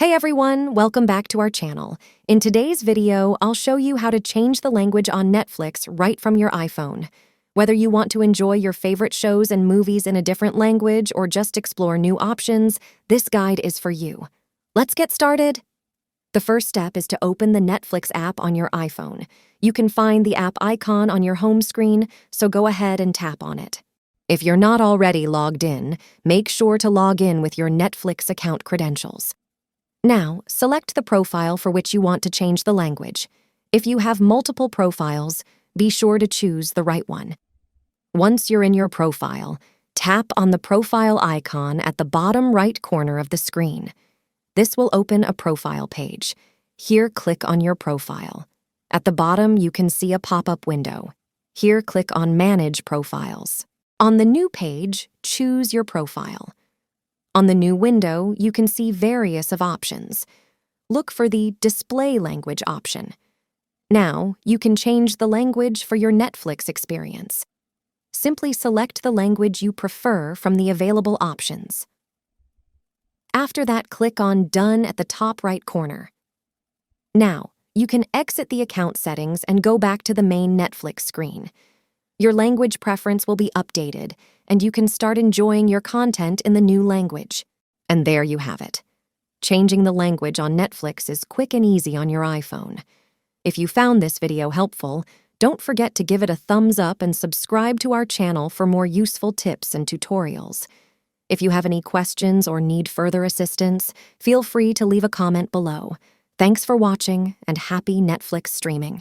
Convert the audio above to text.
Hey everyone, welcome back to our channel. In today's video, I'll show you how to change the language on Netflix right from your iPhone. Whether you want to enjoy your favorite shows and movies in a different language or just explore new options, this guide is for you. Let's get started. The first step is to open the Netflix app on your iPhone. You can find the app icon on your home screen, so go ahead and tap on it. If you're not already logged in, make sure to log in with your Netflix account credentials. Now, select the profile for which you want to change the language. If you have multiple profiles, be sure to choose the right one. Once you're in your profile, tap on the profile icon at the bottom right corner of the screen. This will open a profile page. Here, click on your profile. At the bottom, you can see a pop-up window. Here, click on Manage Profiles. On the new page, choose your profile. On the new window, you can see various of options. Look for the Display Language option. Now, you can change the language for your Netflix experience. Simply select the language you prefer from the available options. After that, click on Done at the top right corner. Now, you can exit the account settings and go back to the main Netflix screen. Your language preference will be updated, and you can start enjoying your content in the new language. And there you have it. Changing the language on Netflix is quick and easy on your iPhone. If you found this video helpful, don't forget to give it a thumbs up and subscribe to our channel for more useful tips and tutorials. If you have any questions or need further assistance, feel free to leave a comment below. Thanks for watching, and happy Netflix streaming.